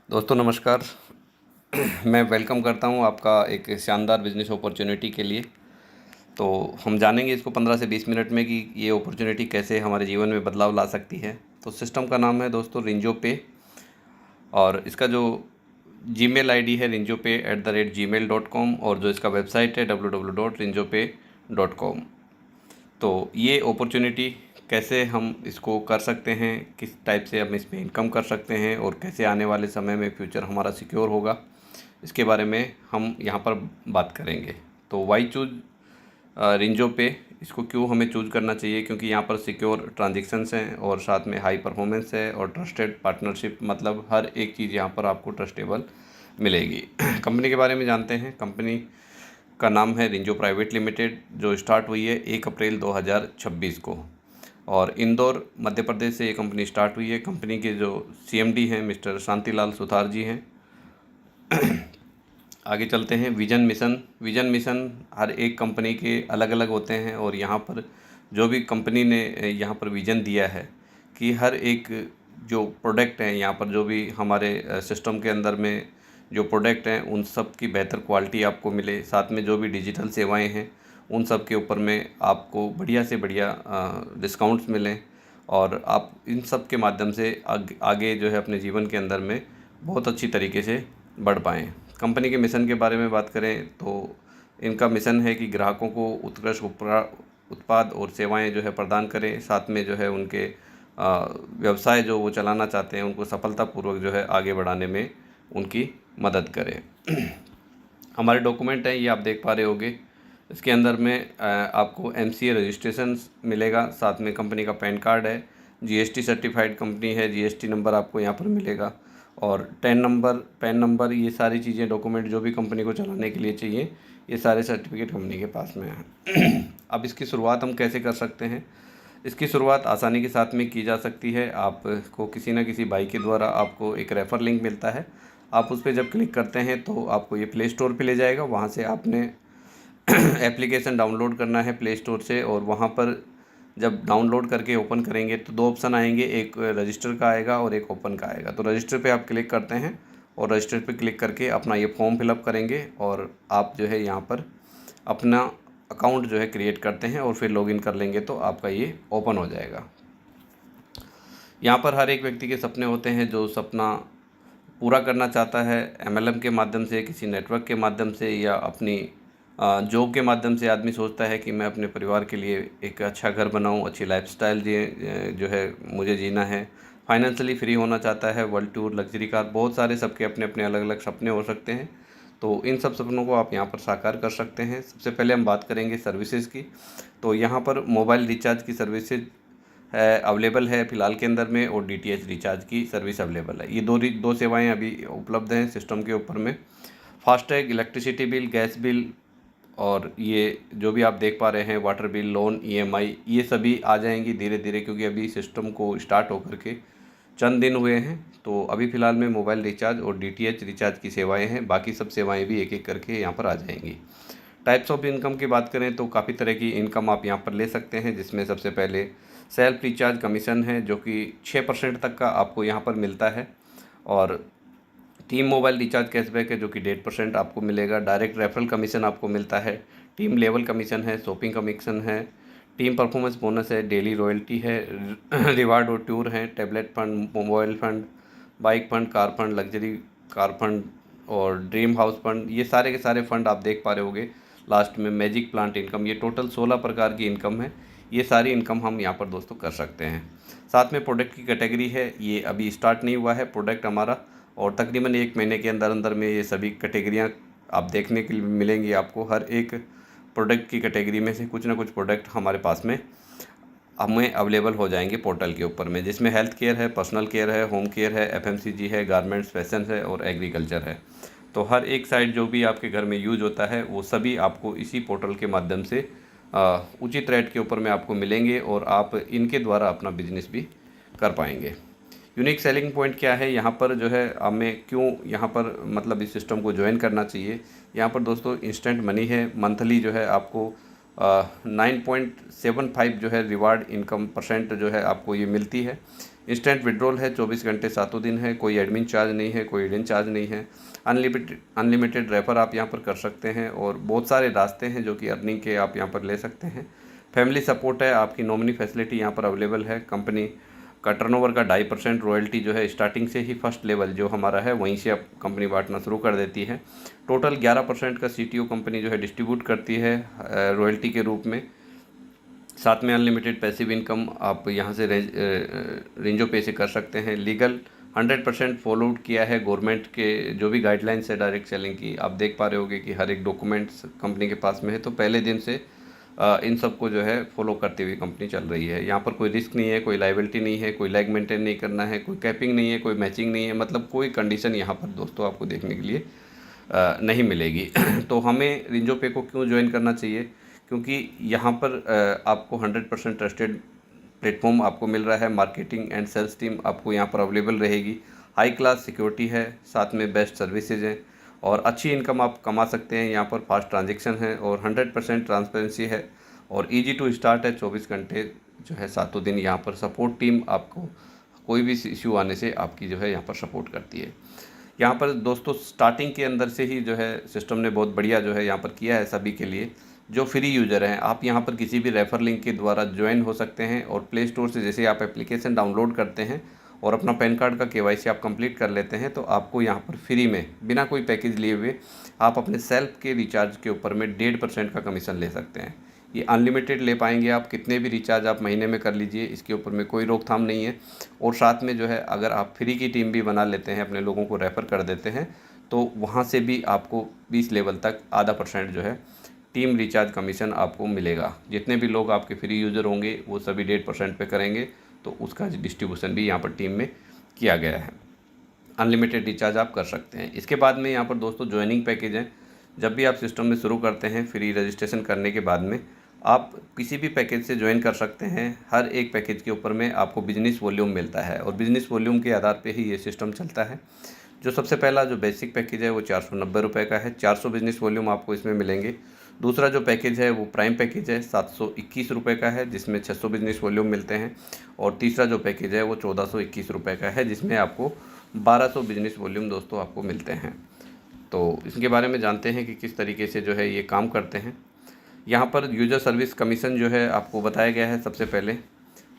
दोस्तों नमस्कार। मैं वेलकम करता हूं आपका एक शानदार बिज़नेस अपॉर्चुनिटी के लिए। तो हम जानेंगे इसको 15 से 20 मिनट में कि ये अपॉर्चुनिटी कैसे हमारे जीवन में बदलाव ला सकती है। तो सिस्टम का नाम है दोस्तों रिंजो पे, और इसका जो जीमेल आईडी है rinjopay@gmail.com, और जो इसका वेबसाइट है www.rinjopay.com। तो ये अपॉर्चुनिटी कैसे हम इसको कर सकते हैं, किस टाइप से हम इसमें इनकम कर सकते हैं, और कैसे आने वाले समय में फ्यूचर हमारा सिक्योर होगा, इसके बारे में हम यहाँ पर बात करेंगे। तो वाई चूज़ रिंजो पे, इसको क्यों हमें चूज़ करना चाहिए? क्योंकि यहाँ पर सिक्योर ट्रांजेक्शन्स हैं और साथ में हाई परफॉर्मेंस है और ट्रस्टेड पार्टनरशिप, मतलब हर एक चीज़ यहाँ पर आपको ट्रस्टेबल मिलेगी। कंपनी के बारे में जानते हैं। कंपनी का नाम है रिंजो प्राइवेट लिमिटेड, जो स्टार्ट हुई है 1 अप्रैल 2026 को, और इंदौर मध्य प्रदेश से ये कंपनी स्टार्ट हुई है। कंपनी के जो सीएमडी हैं मिस्टर शांतिलाल सुथार जी हैं। आगे चलते हैं। विजन मिशन हर एक कंपनी के अलग अलग होते हैं, और यहाँ पर जो भी कंपनी ने यहाँ पर विज़न दिया है कि हर एक जो प्रोडक्ट हैं यहाँ पर, जो भी हमारे सिस्टम के अंदर में जो प्रोडक्ट हैं, उन सब की बेहतर क्वालिटी आपको मिले। साथ में जो भी डिजिटल सेवाएं हैं उन सब के ऊपर में आपको बढ़िया से बढ़िया डिस्काउंट्स मिलें, और आप इन सब के माध्यम से आगे जो है अपने जीवन के अंदर में बहुत अच्छी तरीके से बढ़ पाएँ। कंपनी के मिशन के बारे में बात करें तो इनका मिशन है कि ग्राहकों को उत्कृष्ट उत्पाद और सेवाएं जो है प्रदान करें। साथ में जो है उनके व्यवसाय जो वो चलाना चाहते हैं उनको सफलतापूर्वक जो है आगे बढ़ाने में उनकी मदद करें। हमारे डॉक्यूमेंट हैं, ये आप देख पा रहे होंगे। इसके अंदर में आपको एमसीए रजिस्ट्रेशन मिलेगा, साथ में कंपनी का पैन कार्ड है, जीएसटी सर्टिफाइड कंपनी है, जीएसटी नंबर आपको यहाँ पर मिलेगा, और पैन नंबर, ये सारी चीज़ें डॉक्यूमेंट जो भी कंपनी को चलाने के लिए चाहिए, ये सारे सर्टिफिकेट कंपनी के पास में हैं। अब इसकी शुरुआत हम कैसे कर सकते हैं? इसकी शुरुआत आसानी के साथ में की जा सकती है। आपको किसी न किसी भाई के द्वारा आपको एक रेफ़र लिंक मिलता है। आप उस पर जब क्लिक करते हैं तो आपको ये प्ले स्टोर पे ले जाएगा। वहाँ से आपने एप्लीकेशन डाउनलोड करना है प्ले स्टोर से, और वहाँ पर जब डाउनलोड करके ओपन करेंगे तो दो ऑप्शन आएंगे, एक रजिस्टर का आएगा और एक ओपन का आएगा। तो रजिस्टर पे आप क्लिक करते हैं, और रजिस्टर पे क्लिक करके अपना ये फॉर्म फिलअप करेंगे, और आप जो है यहाँ पर अपना अकाउंट जो है क्रिएट करते हैं और फिर लॉगिन कर लेंगे तो आपका ये ओपन हो जाएगा। यहाँ पर हर एक व्यक्ति के सपने होते हैं, जो सपना पूरा करना चाहता है एमएलएम के माध्यम से, किसी नेटवर्क के माध्यम से, या अपनी जॉब के माध्यम से। आदमी सोचता है कि मैं अपने परिवार के लिए एक अच्छा घर बनाऊं, अच्छी लाइफस्टाइल जो है मुझे जीना है, फाइनेंशियली फ्री होना चाहता है, वर्ल्ड टूर, लग्जरी कार, बहुत सारे सबके अपने अपने अलग अलग सपने हो सकते हैं। तो इन सब सपनों को आप यहाँ पर साकार कर सकते हैं। सबसे पहले हम बात करेंगे सर्विसेज की। तो यहाँ पर मोबाइल रिचार्ज की सर्विसेज है अवेलेबल है फ़िलहाल के अंदर में, और डीटीएच रिचार्ज की सर्विस अवेलेबल है। ये दो सेवाएं अभी उपलब्ध हैं सिस्टम के ऊपर में। FASTag, electricity bill, gas bill, और ये जो भी आप देख पा रहे हैं वाटर बिल, लोन, ईएमआई, ये सभी आ जाएंगी धीरे धीरे, क्योंकि अभी सिस्टम को स्टार्ट होकर के चंद दिन हुए हैं। तो अभी फ़िलहाल में मोबाइल रिचार्ज और डीटीएच रिचार्ज की सेवाएं हैं, बाकी सब सेवाएं भी एक एक करके यहाँ पर आ जाएंगी। टाइप्स ऑफ इनकम की बात करें तो काफ़ी तरह की इनकम आप यहाँ पर ले सकते हैं, जिसमें सबसे पहले सेल्फ रिचार्ज कमीशन है, जो कि 6% तक का आपको यहाँ पर मिलता है, और टीम मोबाइल रिचार्ज कैशबैक है जो कि 1.5% आपको मिलेगा। डायरेक्ट रेफरल कमीशन आपको मिलता है, टीम लेवल कमीशन है, शॉपिंग कमीशन है, टीम परफॉर्मेंस बोनस है, डेली रॉयल्टी है, रिवार्ड और टूर हैं, tablet fund, mobile fund, bike fund, car fund, luxury car fund, और ड्रीम हाउस फंड। ये सारे के सारे फंड आप देख पा रहे होंगे। लास्ट में मैजिक प्लांट इनकम, ये टोटल 16 प्रकार की इनकम है। ये सारी इनकम हम यहाँ पर दोस्तों कर सकते हैं। साथ में प्रोडक्ट की कैटेगरी है, ये अभी स्टार्ट नहीं हुआ है प्रोडक्ट हमारा, और तकरीबन 1 महीने के अंदर अंदर में ये सभी कैटेगरियाँ आप देखने के लिए मिलेंगी आपको। हर एक प्रोडक्ट की कैटेगरी में से कुछ ना कुछ प्रोडक्ट हमारे पास में हमें अवेलेबल हो जाएंगे पोर्टल के ऊपर में, जिसमें हेल्थ केयर है, पर्सनल केयर है, होम केयर है, एफएमसीजी है, गारमेंट्स, फैशन है, और एग्रीकल्चर है। तो हर एक साइड जो भी आपके घर में यूज होता है वो सभी आपको इसी पोर्टल के माध्यम से उचित रेट के ऊपर में आपको मिलेंगे, और आप इनके द्वारा अपना बिजनेस भी कर पाएंगे। यूनिक सेलिंग पॉइंट क्या है यहाँ पर, जो है हमें क्यों यहाँ पर मतलब इस सिस्टम को ज्वाइन करना चाहिए? यहाँ पर दोस्तों इंस्टेंट मनी है, मंथली जो है आपको 9.75 जो है रिवार्ड इनकम परसेंट जो है आपको ये मिलती है। इंस्टेंट विड्रॉल है, 24 घंटे सातों दिन है, कोई एडमिन चार्ज नहीं है, कोई हिडन चार्ज नहीं है। अनलिमिटेड रेफर आप यहाँ पर कर सकते हैं और बहुत सारे रास्ते हैं जो कि अर्निंग के आप यहाँ पर ले सकते हैं। फैमिली सपोर्ट है, आपकी नॉमिनी फैसिलिटी यहाँ पर अवेलेबल है। कंपनी का टर्नओवर का 2.5% रॉयल्टी जो है स्टार्टिंग से ही फर्स्ट लेवल जो हमारा है वहीं से अब कंपनी बांटना शुरू कर देती है। टोटल 11% का सीटीओ कंपनी जो है डिस्ट्रीब्यूट करती है रॉयल्टी के रूप में। साथ में अनलिमिटेड पैसिव इनकम आप यहाँ से रेंजो पे से कर सकते हैं। लीगल 100% फॉलोड किया है गवर्नमेंट के जो भी गाइडलाइंस है डायरेक्ट सेलिंग की। आप देख पा रहे होगे कि हर एक डॉक्यूमेंट्स कंपनी के पास में है, तो पहले दिन से इन सब को जो है फॉलो करते हुए कंपनी चल रही है। यहाँ पर कोई रिस्क नहीं है, कोई लाइबिलिटी नहीं है, कोई लैग मेंटेन नहीं करना है, कोई कैपिंग नहीं है, कोई मैचिंग नहीं है, मतलब कोई कंडीशन यहाँ पर दोस्तों आपको देखने के लिए नहीं मिलेगी। तो हमें रेंजो पे को क्यों ज्वाइन करना चाहिए? क्योंकि यहाँ पर आपको 100% ट्रस्टेड प्लेटफॉर्म आपको मिल रहा है। मार्केटिंग एंड सेल्स टीम आपको यहाँ पर अवेलेबल रहेगी। हाई क्लास सिक्योरिटी है, साथ में बेस्ट सर्विसेज हैं और अच्छी इनकम आप कमा सकते हैं। यहाँ पर फास्ट ट्रांजैक्शन है और 100% ट्रांसपेरेंसी है और इजी टू स्टार्ट है। 24 घंटे जो है सातों दिन यहाँ पर सपोर्ट टीम आपको कोई भी इशू आने से आपकी जो है यहाँ पर सपोर्ट करती है। यहाँ पर दोस्तों स्टार्टिंग के अंदर से ही जो है सिस्टम ने बहुत बढ़िया जो है यहाँ पर किया है सभी के लिए। जो फ्री यूज़र हैं आप यहाँ पर किसी भी रेफ़र लिंक के द्वारा ज्वाइन हो सकते हैं और प्ले स्टोर से जैसे आप एप्लीकेशन डाउनलोड करते हैं और अपना पैन कार्ड का केवाईसी आप कंप्लीट कर लेते हैं तो आपको यहाँ पर फ्री में बिना कोई पैकेज लिए हुए आप अपने सेल्फ के रिचार्ज के ऊपर में 1.5% का कमीशन ले सकते हैं। ये अनलिमिटेड ले पाएंगे आप, कितने भी रिचार्ज आप महीने में कर लीजिए, इसके ऊपर में कोई रोकथाम नहीं है। और साथ में जो है अगर आप फ्री की टीम भी बना लेते हैं, अपने लोगों को रेफ़र कर देते हैं, तो वहाँ से भी आपको 20 लेवल तक आधा % जो है टीम रिचार्ज कमीशन आपको मिलेगा। जितने भी लोग आपके फ्री यूज़र होंगे वो सभी 1.5% पे करेंगे, तो उसका डिस्ट्रीब्यूशन भी यहाँ पर टीम में किया गया है। अनलिमिटेड रिचार्ज आप कर सकते हैं। इसके बाद में यहाँ पर दोस्तों ज्वाइनिंग पैकेज है। जब भी आप सिस्टम में शुरू करते हैं फ्री रजिस्ट्रेशन करने के बाद में आप किसी भी पैकेज से ज्वाइन कर सकते हैं। हर एक पैकेज के ऊपर में आपको बिजनेस वॉल्यूम मिलता है और बिजनेस वॉल्यूम के आधार पे ही ये सिस्टम चलता है। जो सबसे पहला जो बेसिक पैकेज है वो 490 रुपये का है, 400 बिजनेस वॉल्यूम आपको इसमें मिलेंगे। दूसरा जो पैकेज है वो प्राइम पैकेज है, 721 रुपये का है, जिसमें 600 बिजनेस वॉल्यूम मिलते हैं। और तीसरा जो पैकेज है वो 1421 रुपये का है, जिसमें आपको 1200 बिजनेस वॉल्यूम दोस्तों आपको मिलते हैं। तो इसके बारे में जानते हैं कि किस तरीके से जो है ये काम करते हैं। यहाँ पर यूज़र सर्विस कमीशन जो है आपको बताया गया है सबसे पहले।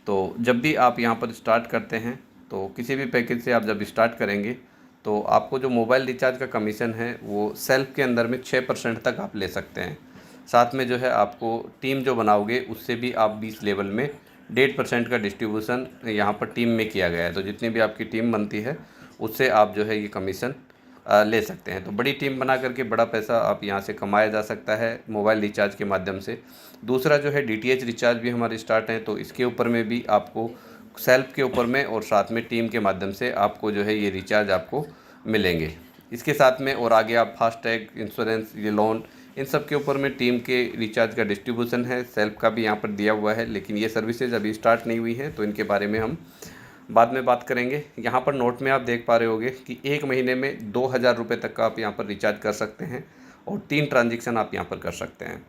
तो जब भी आप यहाँ पर स्टार्ट करते हैं तो किसी भी पैकेज से आप जब स्टार्ट करेंगे तो आपको जो मोबाइल रिचार्ज का कमीशन है वो सेल्फ के अंदर में 6% तक आप ले सकते हैं। साथ में जो है आपको टीम जो बनाओगे उससे भी आप 20 लेवल में 1.5% का डिस्ट्रीब्यूशन यहाँ पर टीम में किया गया है। तो जितनी भी आपकी टीम बनती है उससे आप जो है ये कमीशन ले सकते हैं। तो बड़ी टीम बना करके बड़ा पैसा आप यहाँ से कमाया जा सकता है मोबाइल रिचार्ज के माध्यम से। दूसरा जो है DTH रिचार्ज भी हमारे स्टार्ट हैं, तो इसके ऊपर में भी आपको सेल्फ के ऊपर में और साथ में टीम के माध्यम से आपको जो है ये रिचार्ज आपको मिलेंगे। इसके साथ में और आगे आप फास्टैग, इंश्योरेंस, ये लोन, इन सब के ऊपर में टीम के रिचार्ज का डिस्ट्रीब्यूशन है। सेल्फ का भी यहाँ पर दिया हुआ है, लेकिन ये सर्विसेज अभी स्टार्ट नहीं हुई हैं, तो इनके बारे में हम बाद में बात करेंगे। यहाँ पर नोट में आप देख पा रहे होंगे कि एक महीने में 2000 रुपये तक का आप यहाँ पर रिचार्ज कर सकते हैं और 3 ट्रांजेक्शन आप यहाँ पर कर सकते हैं।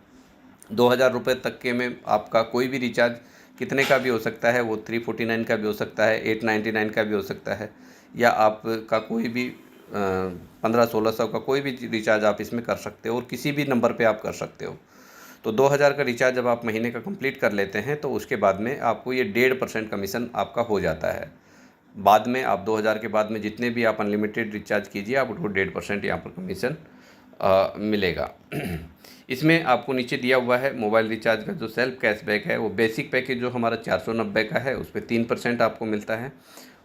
2000 रुपये तक के में आपका कोई भी रिचार्ज कितने का भी हो सकता है, वो 349 का भी हो सकता है, 899 का भी हो सकता है, या आपका कोई भी 1500-1600 का कोई भी रिचार्ज आप इसमें कर सकते हो और किसी भी नंबर पे आप कर सकते हो। तो 2000 का रिचार्ज जब आप महीने का कंप्लीट कर लेते हैं तो उसके बाद में आपको ये 1.5% कमीशन आपका हो जाता है। बाद में आप 2000 के बाद में जितने भी आप अनलिमिटेड रिचार्ज कीजिए आप उनको 1.5% यहाँ पर कमीशन मिलेगा। इसमें आपको नीचे दिया हुआ है मोबाइल रिचार्ज का जो सेल्फ कैशबैक है, वो बेसिक पैकेज जो हमारा 490 का है उस पर 3% आपको मिलता है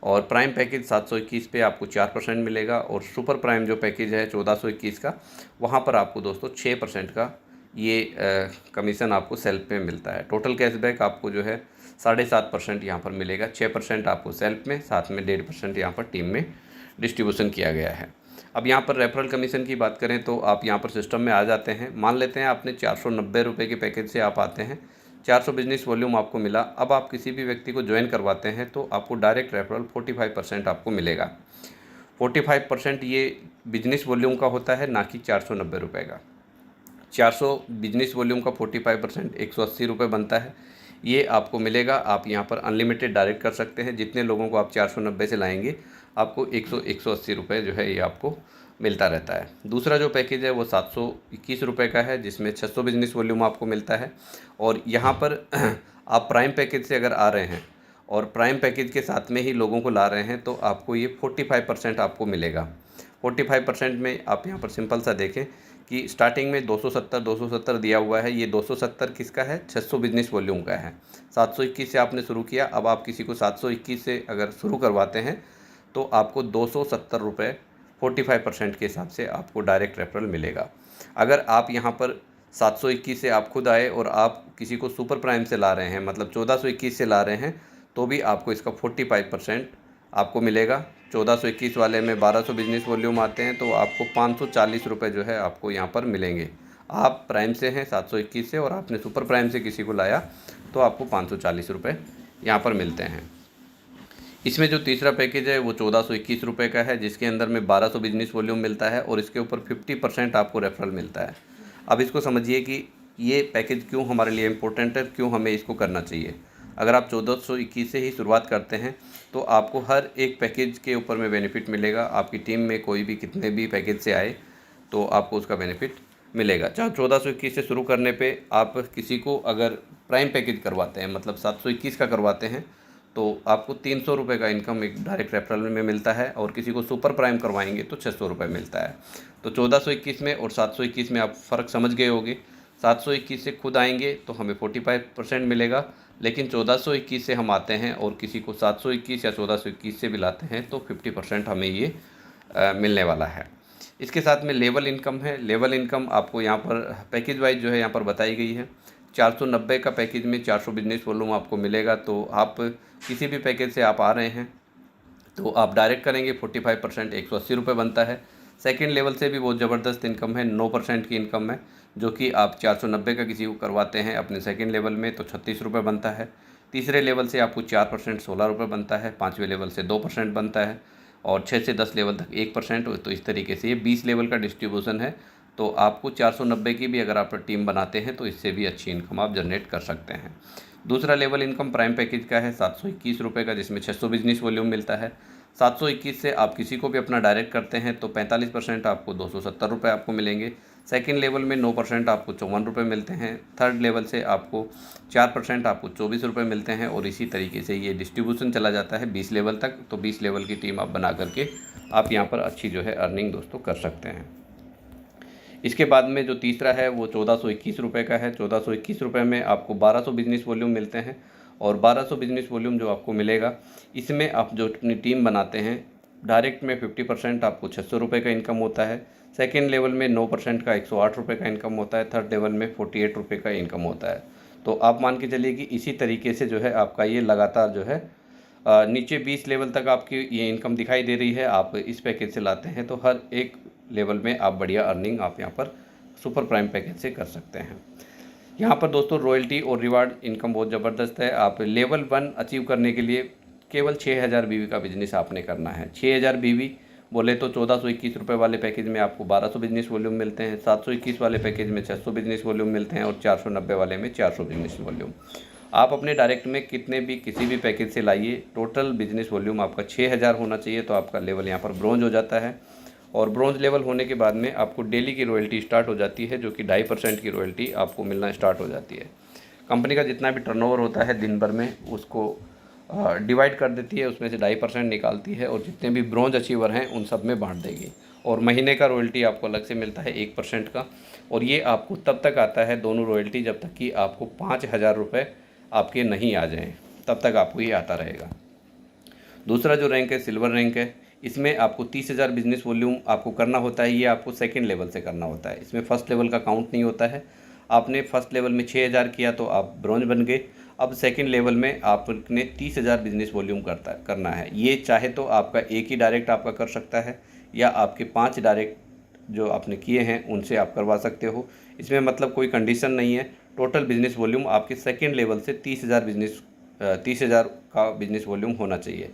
और प्राइम पैकेज 721 पे आपको 4% मिलेगा और सुपर प्राइम जो पैकेज है 1421 का, वहाँ पर आपको दोस्तों 6% का ये कमीशन आपको सेल्फ में मिलता है। टोटल कैशबैक आपको जो है 7.5% यहाँ पर मिलेगा। 6% आपको सेल्फ में, साथ में 1.5% यहाँ पर टीम में डिस्ट्रीब्यूशन किया गया है। अब यहाँ पर रेफरल कमीशन की बात करें तो आप यहाँ पर सिस्टम में आ जाते हैं। मान लेते हैं आपने 490 रुपये के पैकेज से आप आते हैं, 400 बिजनेस वॉल्यूम आपको मिला। अब आप किसी भी व्यक्ति को ज्वाइन करवाते हैं तो आपको डायरेक्ट रेफरल 45% आपको मिलेगा। 45% ये बिजनेस वॉल्यूम का होता है, ना कि 490 रुपये का। 400 बिजनेस वॉल्यूम का 45% 180 रुपये बनता है। ये आपको मिलेगा। आप यहाँ पर अनलिमिटेड डायरेक्ट कर सकते हैं, जितने लोगों को आप 490 से लाएंगे आपको 180 रुपये जो है ये आपको मिलता रहता है। दूसरा जो पैकेज है वो 721 रुपये का है, जिसमें 600 बिजनेस वॉल्यूम आपको मिलता है। और यहाँ पर आप प्राइम पैकेज से अगर आ रहे हैं और प्राइम पैकेज के साथ में ही लोगों को ला रहे हैं तो आपको ये 45% आपको मिलेगा। 45% में आप यहाँ पर सिंपल सा देखें कि स्टार्टिंग में 270 दिया हुआ है। ये 270 किसका है? 600 बिजनेस वॉल्यूम का है। 721 से आपने शुरू किया, अब आप किसी को 721 से अगर शुरू करवाते हैं तो आपको 270 रुपये 45% के हिसाब से आपको डायरेक्ट रेफरल मिलेगा। अगर आप यहाँ पर 721 से आप खुद आए और आप किसी को सुपर प्राइम से ला रहे हैं, मतलब 1421 से ला रहे हैं, तो भी आपको इसका 45% आपको मिलेगा। 1421 वाले में 1200 बिजनेस वॉल्यूम आते हैं तो आपको 540 रुपये जो है आपको यहाँ पर मिलेंगे। आप प्राइम से हैं 721 से और आपने सुपर प्राइम से किसी को लाया तो आपको 540 रुपये यहाँ पर मिलते हैं। इसमें जो तीसरा पैकेज है वो 1421 रुपये का है, जिसके अंदर में 1200 बिजनेस वॉल्यूम मिलता है और इसके ऊपर 50% आपको रेफरल मिलता है। अब इसको समझिए कि ये पैकेज क्यों हमारे लिए इम्पोर्टेंट है, क्यों हमें इसको करना चाहिए। अगर आप 1421 से ही शुरुआत करते हैं तो आपको हर एक पैकेज के ऊपर में बेनिफिट मिलेगा। आपकी टीम में कोई भी कितने भी पैकेज से आए तो आपको उसका बेनिफिट मिलेगा। चाहे 1421 से शुरू करने पे आप किसी को अगर प्राइम पैकेज करवाते हैं, मतलब 721 का करवाते हैं, तो आपको 300 रुपये का इनकम एक डायरेक्ट रेफरल में मिलता है और किसी को सुपर प्राइम करवाएंगे तो 600 रुपये मिलता है। तो 1421 में और 721 में आप फ़र्क समझ गए होंगे। 721 से खुद आएंगे तो हमें 45% मिलेगा, लेकिन 1421 से हम आते हैं और किसी को 721 या 1421 से भी लाते हैं तो 50% हमें ये मिलने वाला है। इसके साथ में लेवल इनकम है। लेवल इनकम आपको यहाँ पर पैकेज वाइज जो है यहाँ पर बताई गई है। 490 का पैकेज में 400 बिजनेस वॉल्यूम आपको मिलेगा। तो आप किसी भी पैकेज से आप आ रहे हैं तो आप डायरेक्ट करेंगे 45% 180 रुपये बनता है। सेकंड लेवल से भी बहुत ज़बरदस्त इनकम है, 9% की इनकम है, जो कि आप 490 का किसी को करवाते हैं अपने सेकंड लेवल में तो 36 रुपये बनता है। तीसरे लेवल से आपको 4% 16 रुपये बनता है। पाँचवें लेवल से 2% बनता है और 6 से 10 लेवल तक 1%। तो इस तरीके से ये 20 लेवल का डिस्ट्रीब्यूशन है। तो आपको 490 की भी अगर आप टीम बनाते हैं तो इससे भी अच्छी इनकम आप जनरेट कर सकते हैं। दूसरा लेवल इनकम प्राइम पैकेज का है 721 रुपये का, जिसमें 600 बिजनेस वॉल्यूम मिलता है। 721 से आप किसी को भी अपना डायरेक्ट करते हैं तो 45% आपको 270 रुपये आपको मिलेंगे। सेकंड लेवल में 9% आपको 54 रुपये मिलते हैं। थर्ड लेवल से आपको 4% आपको 24 रुपये मिलते हैं और इसी तरीके से ये डिस्ट्रीब्यूशन चला जाता है 20 लेवल तक। तो 20 लेवल की टीम आप बना करके आप यहाँ पर अच्छी जो है अर्निंग दोस्तों कर सकते हैं। इसके बाद में जो तीसरा है वो 1421 रुपये का है। 1421 रुपये में आपको 1200 बिजनेस वॉल्यूम मिलते हैं और 1200 बिजनेस वॉल्यूम जो आपको मिलेगा, इसमें आप जो अपनी टीम बनाते हैं डायरेक्ट में 50% आपको 600 रुपये का इनकम होता है। सेकेंड लेवल में 9% का 108 रुपये का इनकम होता है। थर्ड लेवल में 48 रुपये का इनकम होता है। तो आप मान के चलिए कि इसी तरीके से जो है आपका ये लगातार जो है नीचे 20 लेवल तक आपकी ये इनकम दिखाई दे रही है। आप इस पैकेज से लाते हैं तो हर एक लेवल में आप बढ़िया अर्निंग आप यहाँ पर सुपर प्राइम पैकेज से कर सकते हैं। यहाँ पर दोस्तों रॉयल्टी और रिवार्ड इनकम बहुत ज़बरदस्त है। आप लेवल 1 अचीव करने के लिए केवल 6000 बीवी का बिजनेस आपने करना है। 6000 बीवी बोले तो 1421 रुपये वाले पैकेज में आपको 1200 बिजनेस वॉल्यूम मिलते हैं। 721 वाले पैकेज में 600 बिजनेस वॉल्यूम मिलते हैं और 490 वाले में 400 बिजनेस वॉल्यूम। आप अपने डायरेक्ट में कितने भी किसी भी पैकेज से लाइए, टोटल बिजनेस वॉल्यूम आपका 6000 होना चाहिए तो आपका लेवल यहाँ पर ब्रोंज हो जाता है। और ब्रोंज लेवल होने के बाद में आपको डेली की रॉयल्टी स्टार्ट हो जाती है, जो कि 2.5% की रॉयल्टी आपको मिलना स्टार्ट हो जाती है। कंपनी का जितना भी टर्नओवर होता है दिन भर में उसको डिवाइड कर देती है, उसमें से 2.5% निकालती है और जितने भी ब्रोंज अचीवर हैं उन सब में बांट देगी। और महीने का रॉयल्टी आपको अलग से मिलता है 1% का, और ये आपको तब तक आता है दोनों रॉयल्टी जब तक कि आपको 5000 रुपये आपके नहीं आ जाएँ, तब तक आपको ये आता रहेगा। दूसरा जो रैंक है सिल्वर रैंक है। इसमें आपको 30,000 बिजनेस वॉल्यूम आपको करना होता है। ये आपको सेकंड लेवल से करना होता है, इसमें फर्स्ट लेवल का काउंट नहीं होता है। आपने फर्स्ट लेवल में 6000 किया तो आप ब्रोंज बन गए। अब सेकंड लेवल में आपने 30,000 बिजनेस वॉल्यूम करना है। ये चाहे तो आपका एक ही डायरेक्ट आपका कर सकता है या आपके 5 डायरेक्ट जो आपने किए हैं उनसे आप करवा सकते हो। इसमें मतलब कोई कंडीशन नहीं है। टोटल बिजनेस वॉल्यूम आपके सेकेंड लेवल से 30,000 का बिजनेस वॉल्यूम होना चाहिए।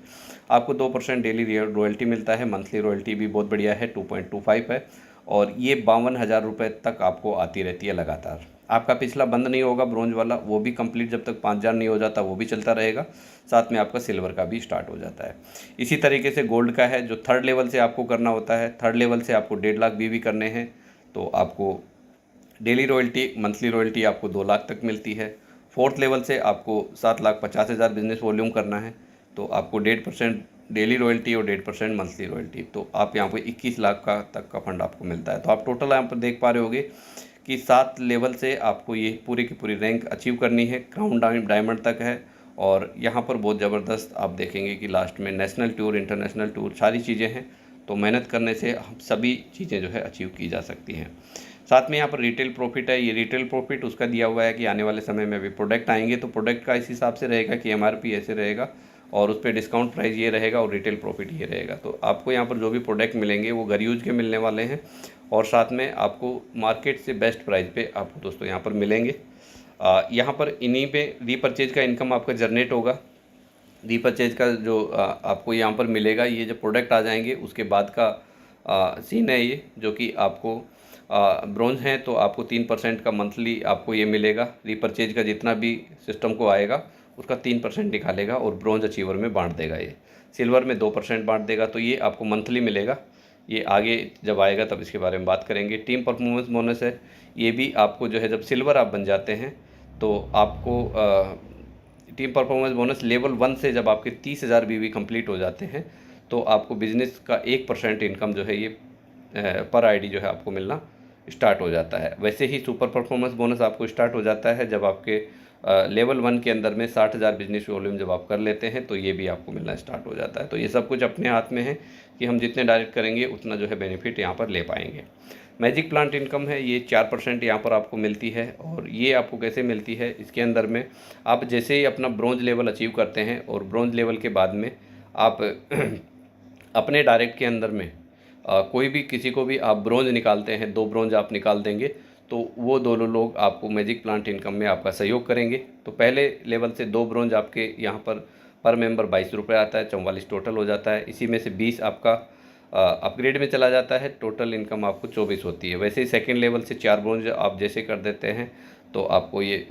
आपको 2% डेली रॉयल्टी मिलता है। मंथली रॉयल्टी भी बहुत बढ़िया है, 2.25 है। और ये 52,000 रुपये तक आपको आती रहती है लगातार। आपका पिछला बंद नहीं होगा ब्रोंज वाला, वो भी कंप्लीट जब तक 5,000 नहीं हो जाता वो भी चलता रहेगा, साथ में आपका सिल्वर का भी स्टार्ट हो जाता है। इसी तरीके से गोल्ड का है, जो थर्ड लेवल से आपको करना होता है। थर्ड लेवल से आपको 1.5 लाख भी करने हैं तो आपको डेली रॉयल्टी, मंथली रॉयल्टी आपको 2 लाख तक मिलती है। फोर्थ लेवल से आपको 7,50,000 बिजनेस वॉल्यूम करना है तो आपको 1.5% डेली रॉयल्टी और 1.5% मंथली रॉयल्टी, तो आप यहाँ पे 21 लाख का तक का फंड आपको मिलता है। तो आप टोटल यहाँ पर देख पा रहे होगे कि 7 लेवल से आपको ये पूरी की पूरी रैंक अचीव करनी है, क्राउन डायमंड तक है। और यहाँ पर बहुत ज़बरदस्त आप देखेंगे कि लास्ट में नेशनल टूर, इंटरनेशनल टूर, सारी चीज़ें हैं। तो मेहनत करने से सभी चीज़ें जो है अचीव की जा सकती हैं। साथ में यहाँ पर रिटेल प्रॉफिट है, ये रिटेल प्रॉफिट उसका दिया हुआ है कि आने वाले समय में भी प्रोडक्ट आएंगे तो प्रोडक्ट का इस हिसाब से रहेगा कि एमआरपी ऐसे रहेगा और उस पर डिस्काउंट प्राइस ये रहेगा और रिटेल प्रॉफिट ये रहेगा। तो आपको यहाँ पर जो भी प्रोडक्ट मिलेंगे वो घर यूज के मिलने वाले हैं और साथ में आपको मार्केट से बेस्ट प्राइस पे आपको दोस्तों यहाँ पर मिलेंगे। यहाँ पर इन्हीं पे रीपरचेज का इनकम आपका जनरेट होगा। रीपरचेज का जो आपको यहाँ पर मिलेगा, ये जब प्रोडक्ट आ जाएंगे उसके बाद का सीन है ये, जो कि आपको ब्रोंज हैं तो आपको 3% का मंथली आपको ये मिलेगा। रीपरचेज का जितना भी सिस्टम को आएगा उसका 3% निकालेगा और ब्रोंज अचीवर में बांट देगा। ये सिल्वर में 2% बांट देगा। तो ये आपको मंथली मिलेगा, ये आगे जब आएगा तब इसके बारे में बात करेंगे। टीम परफॉर्मेंस बोनस है, ये भी आपको जो है जब सिल्वर आप बन जाते हैं तो आपको टीम परफॉर्मेंस बोनस लेवल 1 से जब आपके 30,000 बीवी कंप्लीट हो जाते हैं तो आपको बिजनेस का 1% इनकम जो है ये पर आईडी जो है आपको मिलना स्टार्ट हो जाता है। वैसे ही सुपर परफॉर्मेंस बोनस आपको स्टार्ट हो जाता है जब आपके लेवल 1 के अंदर में 60,000 बिजनेस वॉल्यूम जब आप कर लेते हैं तो ये भी आपको मिलना स्टार्ट हो जाता है। तो ये सब कुछ अपने हाथ में है कि हम जितने डायरेक्ट करेंगे उतना जो है बेनिफिट यहाँ पर ले पाएंगे। मैजिक प्लांट इनकम है, ये 4% यहाँ पर आपको मिलती है। और ये आपको कैसे मिलती है, इसके अंदर में आप जैसे ही अपना ब्रोंज लेवल अचीव करते हैं और ब्रोंज लेवल के बाद में आप अपने डायरेक्ट के अंदर में कोई भी किसी को भी आप ब्रोंज निकालते हैं, 2 ब्रोंज आप निकाल देंगे तो वो दोनों लोग आपको मैजिक प्लांट इनकम में आपका सहयोग करेंगे। तो पहले लेवल से 2 ब्रोंज आपके यहाँ पर मेंबर 22 रुपये आता है, 44 टोटल हो जाता है। इसी में से 20 आपका अपग्रेड में चला जाता है, टोटल इनकम आपको 24 होती है। वैसे ही सेकेंड लेवल से 4 ब्रोंज आप जैसे कर देते हैं तो आपको ये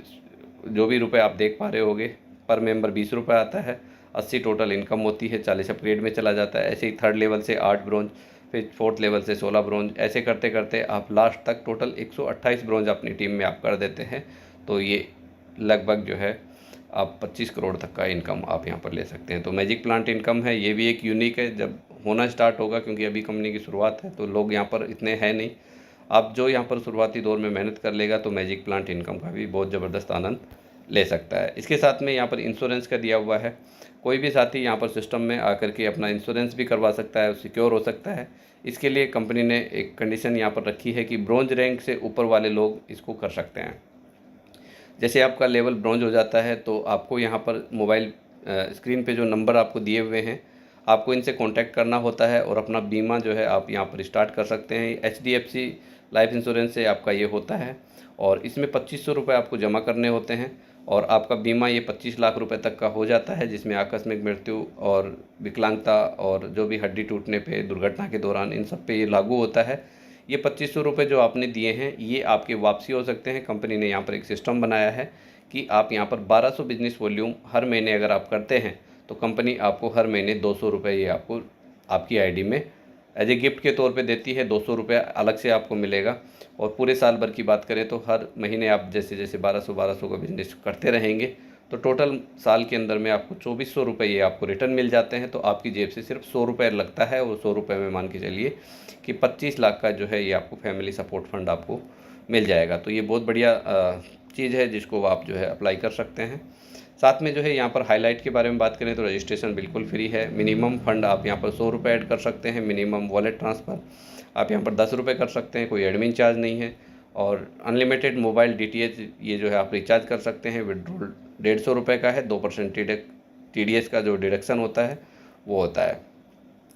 जो भी रुपये आप देख पा रहे होगे पर मेंबर 20 रुपये आता है, 80 टोटल इनकम होती है, 40 अपग्रेड में चला जाता है। ऐसे ही थर्ड लेवल से 8 ब्रोंज, फिर फोर्थ लेवल से 16 ब्रोंज, ऐसे करते करते आप लास्ट तक टोटल 128 ब्रोंज अपनी टीम में आप कर देते हैं। तो ये लगभग जो है आप 25 करोड़ तक का इनकम आप यहाँ पर ले सकते हैं। तो मैजिक प्लांट इनकम है, ये भी एक यूनिक है, जब होना स्टार्ट होगा क्योंकि अभी कंपनी की शुरुआत है तो लोग यहाँ पर इतने हैं नहीं। आप जो यहाँ पर शुरुआती दौर में मेहनत कर लेगा तो मैजिक प्लांट इनकम का भी बहुत ज़बरदस्त आनंद ले सकता है। इसके साथ में यहाँ पर इंश्योरेंस का दिया हुआ है, कोई भी साथी यहाँ पर सिस्टम में आकर के अपना इंश्योरेंस भी करवा सकता है, सिक्योर हो सकता है। इसके लिए कंपनी ने एक कंडीशन यहाँ पर रखी है कि ब्रोंज रैंक से ऊपर वाले लोग इसको कर सकते हैं। जैसे आपका लेवल ब्रोंज हो जाता है तो आपको यहाँ पर मोबाइल स्क्रीन पे जो नंबर आपको दिए हुए हैं आपको इनसे कांटेक्ट करना होता है और अपना बीमा जो है आप यहाँ पर स्टार्ट कर सकते हैं। HDFC लाइफ इंश्योरेंस से आपका ये होता है और इसमें 2500 रुपये आपको जमा करने होते हैं और आपका बीमा ये 25 लाख रुपए तक का हो जाता है, जिसमें आकस्मिक मृत्यु और विकलांगता और जो भी हड्डी टूटने पे, दुर्घटना के दौरान, इन सब पे ये लागू होता है। ये 2500 रुपये जो आपने दिए हैं ये आपके वापसी हो सकते हैं। कंपनी ने यहाँ पर एक सिस्टम बनाया है कि आप यहाँ पर 1200 बिजनेस वॉल्यूम हर महीने अगर आप करते हैं तो कंपनी आपको हर महीने 200 रुपये ये आपको आपकी आईडी में एज ए गिफ्ट के तौर पे देती है। 200 रुपये अलग से आपको मिलेगा। और पूरे साल भर की बात करें तो हर महीने आप जैसे जैसे 1200 का बिजनेस करते रहेंगे तो टोटल साल के अंदर में आपको 2400 रुपये ये आपको रिटर्न मिल जाते हैं। तो आपकी जेब से सिर्फ 100 रुपये लगता है और 100 रुपये में मान के चलिए कि 25 लाख का जो है ये आपको फैमिली सपोर्ट फंड आपको मिल जाएगा। तो ये बहुत बढ़िया चीज़ है जिसको आप जो है अप्लाई कर सकते हैं। साथ में जो है यहाँ पर हाईलाइट के बारे में बात करें तो रजिस्ट्रेशन बिल्कुल फ्री है। मिनिमम फंड आप यहाँ पर 100 रुपये ऐड कर सकते हैं। मिनिमम वॉलेट ट्रांसफ़र आप यहाँ पर 10 रुपये कर सकते हैं, कोई एडमिन चार्ज नहीं है। और अनलिमिटेड मोबाइल DTH ये जो है आप रिचार्ज कर सकते हैं। विड्रॉल 150 रुपये का है, 2% TDS का जो डिडक्शन होता है वो होता है।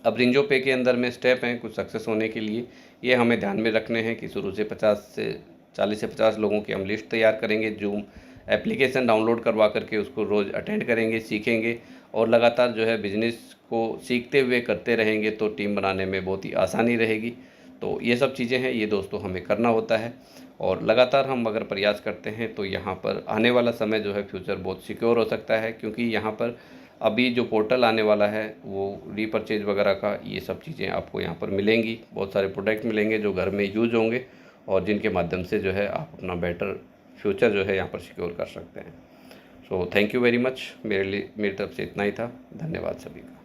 अब रिंजो पे के अंदर में स्टेप हैं कुछ सक्सेस होने के लिए, ये हमें ध्यान में रखने हैं कि शुरू से 40 से 50 लोगों की हम लिस्ट तैयार करेंगे। जूम एप्लीकेशन डाउनलोड करवा करके उसको रोज़ अटेंड करेंगे, सीखेंगे और लगातार जो है बिज़नेस को सीखते हुए करते रहेंगे तो टीम बनाने में बहुत ही आसानी रहेगी। तो ये सब चीज़ें हैं, ये दोस्तों हमें करना होता है और लगातार हम अगर प्रयास करते हैं तो यहाँ पर आने वाला समय जो है फ्यूचर बहुत सिक्योर हो सकता है, क्योंकि यहाँ पर अभी जो पोर्टल आने वाला है वो रीपरचेज वगैरह का ये सब चीज़ें आपको यहाँ पर मिलेंगी। बहुत सारे प्रोडक्ट मिलेंगे जो घर में यूज होंगे और जिनके माध्यम से जो है आप अपना बेटर फ्यूचर जो है यहाँ पर सिक्योर कर सकते हैं। So thank you very much. मेरी तरफ से इतना ही था। धन्यवाद सभी का।